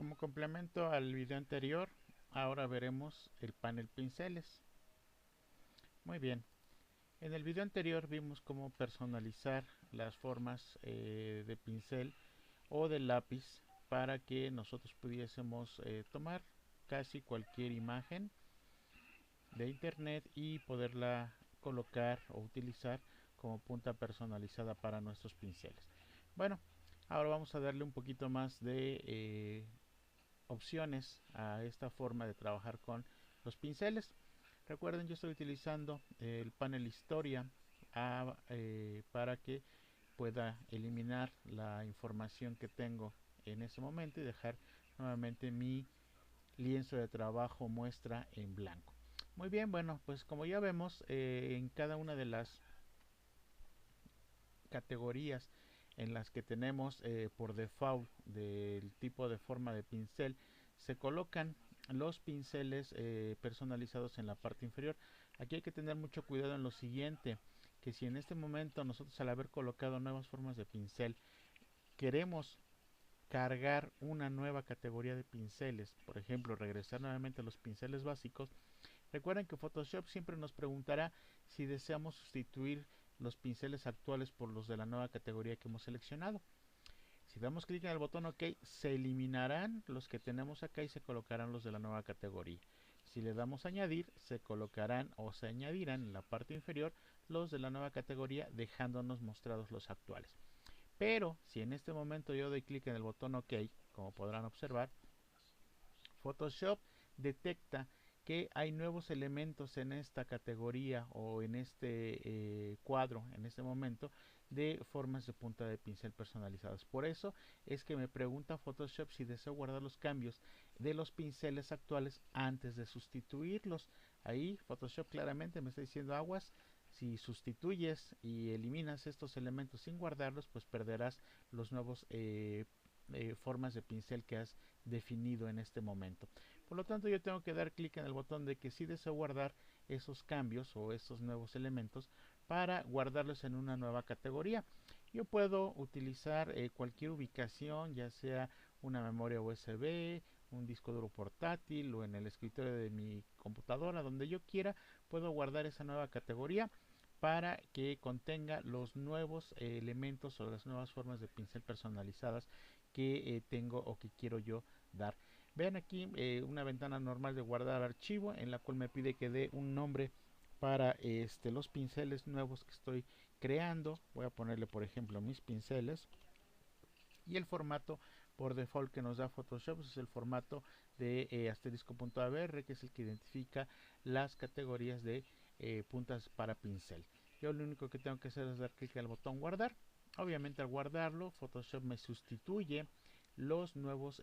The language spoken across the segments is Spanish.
Como complemento al video anterior, ahora veremos el panel pinceles. Muy bien, en el video anterior vimos cómo personalizar las formas de pincel o de lápiz para que nosotros pudiésemos tomar casi cualquier imagen de internet y poderla colocar o utilizar como punta personalizada para nuestros pinceles. Bueno, ahora vamos a darle un poquito más de opciones a esta forma de trabajar con los pinceles. Recuerden, yo estoy utilizando el panel historia para que pueda eliminar la información que tengo en ese momento y dejar nuevamente mi lienzo de trabajo muestra en blanco. Muy bien, bueno, pues como ya vemos, en cada una de las categorías en las que tenemos por default del tipo de forma de pincel, se colocan los pinceles personalizados en la parte inferior. Aquí hay que tener mucho cuidado en lo siguiente, que si en este momento nosotros, al haber colocado nuevas formas de pincel, queremos cargar una nueva categoría de pinceles, por ejemplo regresar nuevamente a los pinceles básicos, recuerden que Photoshop siempre nos preguntará si deseamos sustituir los pinceles actuales por los de la nueva categoría que hemos seleccionado. Si damos clic en el botón OK, se eliminarán los que tenemos acá y se colocarán los de la nueva categoría. Si le damos añadir, se colocarán o se añadirán en la parte inferior los de la nueva categoría, dejándonos mostrados los actuales. Pero si en este momento yo doy clic en el botón OK, como podrán observar, Photoshop detecta que hay nuevos elementos en esta categoría o en este cuadro en este momento de formas de punta de pincel personalizadas. Por eso es que me pregunta Photoshop si deseo guardar los cambios de los pinceles actuales antes de sustituirlos. Ahí Photoshop claramente me está diciendo aguas. Si sustituyes y eliminas estos elementos sin guardarlos, pues perderás los nuevos formas de pincel que has definido en este momento. Por lo tanto, yo tengo que dar clic en el botón de que sí deseo guardar esos cambios o esos nuevos elementos para guardarlos en una nueva categoría. Yo puedo utilizar cualquier ubicación, ya sea una memoria USB, un disco duro portátil o en el escritorio de mi computadora, donde yo quiera, puedo guardar esa nueva categoría para que contenga los nuevos elementos o las nuevas formas de pincel personalizadas que tengo o que quiero yo dar. Vean aquí una ventana normal de guardar archivo en la cual me pide que dé un nombre para los pinceles nuevos que estoy creando. Voy a ponerle por ejemplo mis pinceles y el formato por default que nos da Photoshop es el formato de asterisco.avr, que es el que identifica las categorías de puntas para pincel. Yo lo único que tengo que hacer es dar clic al botón guardar. Obviamente al guardarlo Photoshop me sustituye los nuevos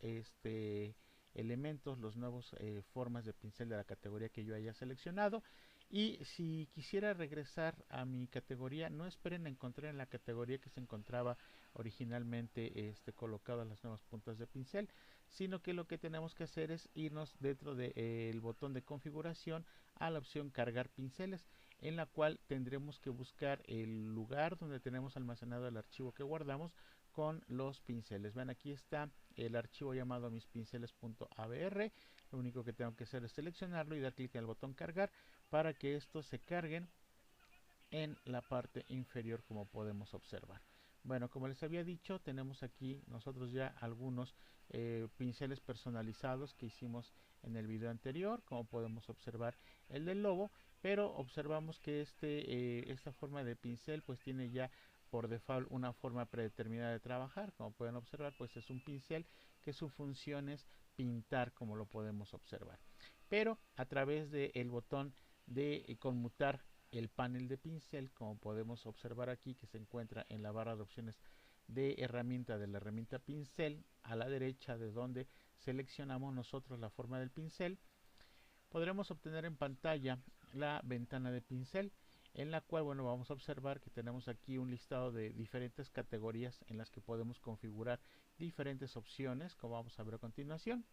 elementos, los nuevos formas de pincel de la categoría que yo haya seleccionado. Y si quisiera regresar a mi categoría, no esperen a encontrar en la categoría que se encontraba originalmente colocadas las nuevas puntas de pincel, sino que lo que tenemos que hacer es irnos dentro del botón de configuración a la opción cargar pinceles, en la cual tendremos que buscar el lugar donde tenemos almacenado el archivo que guardamos con los pinceles. Ven, aquí está el archivo llamado mispinceles.avr. Lo único que tengo que hacer es seleccionarlo y dar clic en el botón cargar para que estos se carguen en la parte inferior, como podemos observar. Bueno, como les había dicho, tenemos aquí nosotros ya algunos pinceles personalizados que hicimos en el video anterior, como podemos observar el del lobo, pero observamos que esta forma de pincel pues tiene ya por default una forma predeterminada de trabajar. Como pueden observar, pues es un pincel que su función es pintar, como lo podemos observar, pero a través del botón de conmutar el panel de pincel, como podemos observar aquí, que se encuentra en la barra de opciones de herramienta de la herramienta pincel, a la derecha de donde seleccionamos nosotros la forma del pincel, podremos obtener en pantalla la ventana de pincel, en la cual, bueno, vamos a observar que tenemos aquí un listado de diferentes categorías en las que podemos configurar diferentes opciones, como vamos a ver a continuación.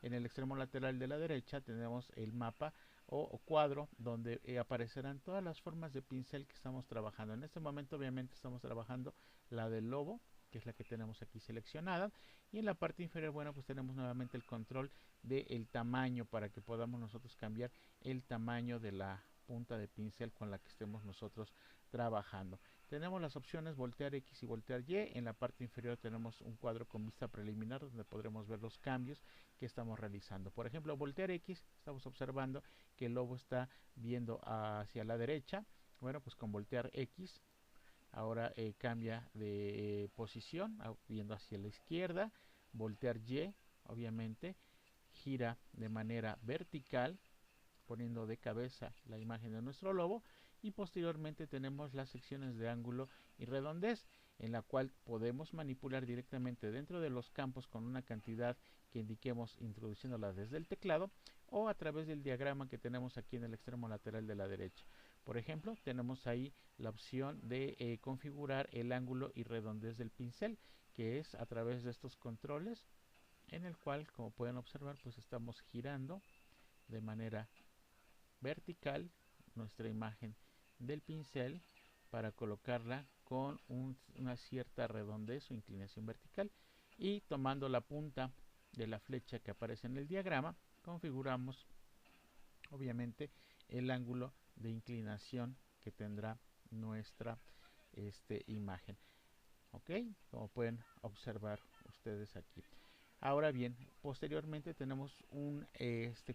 En el extremo lateral de la derecha tenemos el mapa o cuadro donde aparecerán todas las formas de pincel que estamos trabajando. En este momento obviamente estamos trabajando la del lobo, que es la que tenemos aquí seleccionada, y en la parte inferior, bueno, pues tenemos nuevamente el control del tamaño para que podamos nosotros cambiar el tamaño de la punta de pincel con la que estemos nosotros trabajando. Tenemos las opciones voltear X y voltear Y. En la parte inferior tenemos un cuadro con vista preliminar donde podremos ver los cambios que estamos realizando. Por ejemplo, voltear X, estamos observando que el lobo está viendo hacia la derecha. Bueno, pues con voltear X ahora cambia de posición, viendo hacia la izquierda. Voltear Y, obviamente, gira de manera vertical, poniendo de cabeza la imagen de nuestro lobo, y posteriormente tenemos las secciones de ángulo y redondez, en la cual podemos manipular directamente dentro de los campos con una cantidad que indiquemos introduciéndola desde el teclado o a través del diagrama que tenemos aquí en el extremo lateral de la derecha. Por ejemplo, tenemos ahí la opción de configurar el ángulo y redondez del pincel, que es a través de estos controles, en el cual, como pueden observar, pues estamos girando de manera vertical nuestra imagen del pincel para colocarla con una cierta redondez o inclinación vertical, y tomando la punta de la flecha que aparece en el diagrama configuramos obviamente el ángulo de inclinación que tendrá nuestra imagen. Ok, como pueden observar ustedes aquí. Ahora bien, posteriormente tenemos un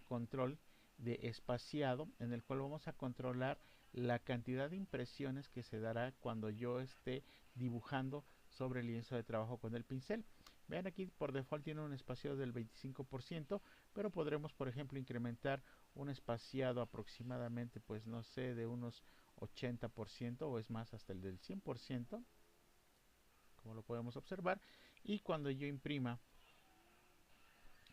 control de espaciado, en el cual vamos a controlar la cantidad de impresiones que se dará cuando yo esté dibujando sobre el lienzo de trabajo con el pincel. Vean, aquí por default tiene un espaciado del 25%, pero podremos, por ejemplo, incrementar un espaciado aproximadamente, pues no sé, de unos 80%, o es más, hasta el del 100%, como lo podemos observar. Y cuando yo imprima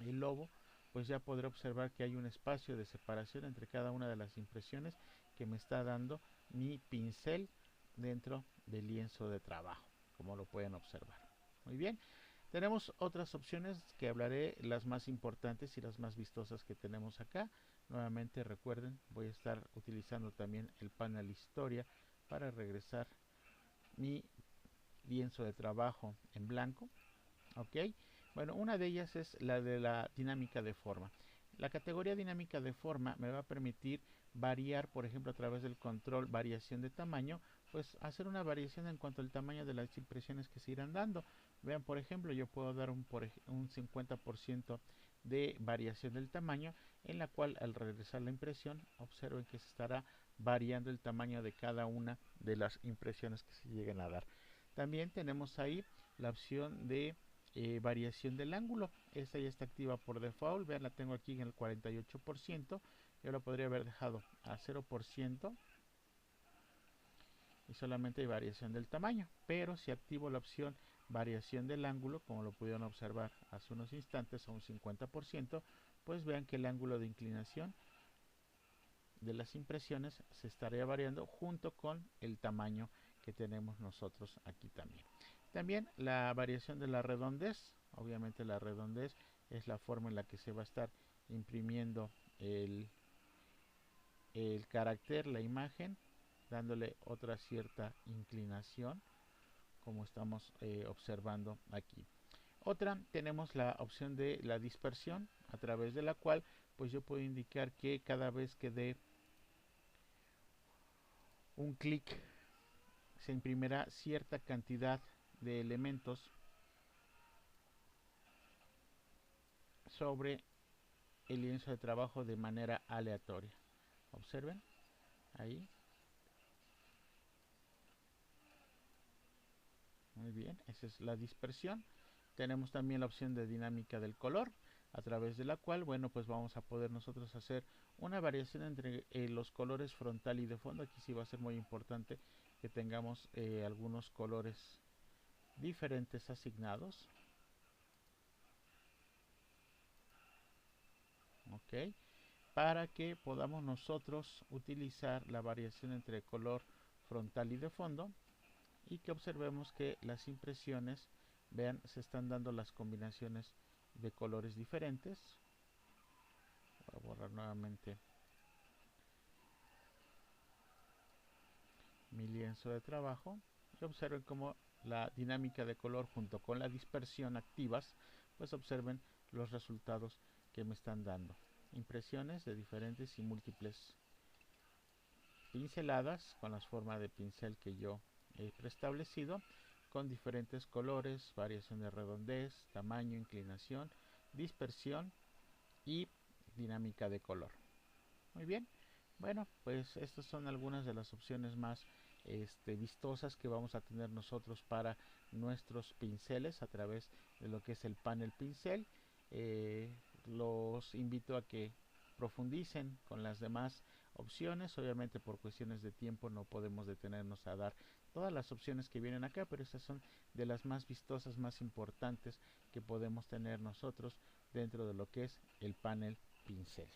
el lobo, pues ya podré observar que hay un espacio de separación entre cada una de las impresiones que me está dando mi pincel dentro del lienzo de trabajo, como lo pueden observar. Muy bien, tenemos otras opciones que hablaré, las más importantes y las más vistosas que tenemos acá. Nuevamente recuerden, voy a estar utilizando también el panel historia para regresar mi lienzo de trabajo en blanco. Ok, bueno, una de ellas es la de la dinámica de forma. La categoría dinámica de forma me va a permitir variar, por ejemplo, a través del control variación de tamaño, pues hacer una variación en cuanto al tamaño de las impresiones que se irán dando. Vean, por ejemplo, yo puedo dar un 50% de variación del tamaño, en la cual al regresar la impresión, observen que se estará variando el tamaño de cada una de las impresiones que se lleguen a dar. También tenemos ahí la opción de variación del ángulo. Esta ya está activa por default. Vean, la tengo aquí en el 48%. Yo la podría haber dejado a 0% y solamente hay variación del tamaño. Pero si activo la opción variación del ángulo, como lo pudieron observar hace unos instantes, a un 50%, pues vean que el ángulo de inclinación de las impresiones se estaría variando junto con el tamaño que tenemos nosotros aquí también. También la variación de la redondez. Obviamente la redondez es la forma en la que se va a estar imprimiendo el carácter, la imagen, dándole otra cierta inclinación, como estamos observando aquí. Otra, tenemos la opción de la dispersión, a través de la cual pues yo puedo indicar que cada vez que dé un clic se imprimirá cierta cantidad de elementos sobre el lienzo de trabajo de manera aleatoria. Observen ahí. Muy bien, esa es la dispersión. Tenemos también la opción de dinámica del color, a través de la cual, bueno, pues vamos a poder nosotros hacer una variación entre los colores frontal y de fondo. Aquí sí va a ser muy importante que tengamos algunos colores diferentes asignados. Ok, para que podamos nosotros utilizar la variación entre color frontal y de fondo, y que observemos que las impresiones, vean, se están dando las combinaciones de colores diferentes. Voy a borrar nuevamente mi lienzo de trabajo y observen cómo la dinámica de color junto con la dispersión activas, pues observen los resultados que me están dando. Impresiones de diferentes y múltiples pinceladas con las formas de pincel que yo he preestablecido, con diferentes colores, variación de redondez, tamaño, inclinación, dispersión y dinámica de color. Muy bien, bueno, pues estas son algunas de las opciones más vistosas que vamos a tener nosotros para nuestros pinceles a través de lo que es el panel pincel. Los invito a que profundicen con las demás opciones. Obviamente por cuestiones de tiempo no podemos detenernos a dar todas las opciones que vienen acá, pero estas son de las más vistosas, más importantes que podemos tener nosotros dentro de lo que es el panel pincel.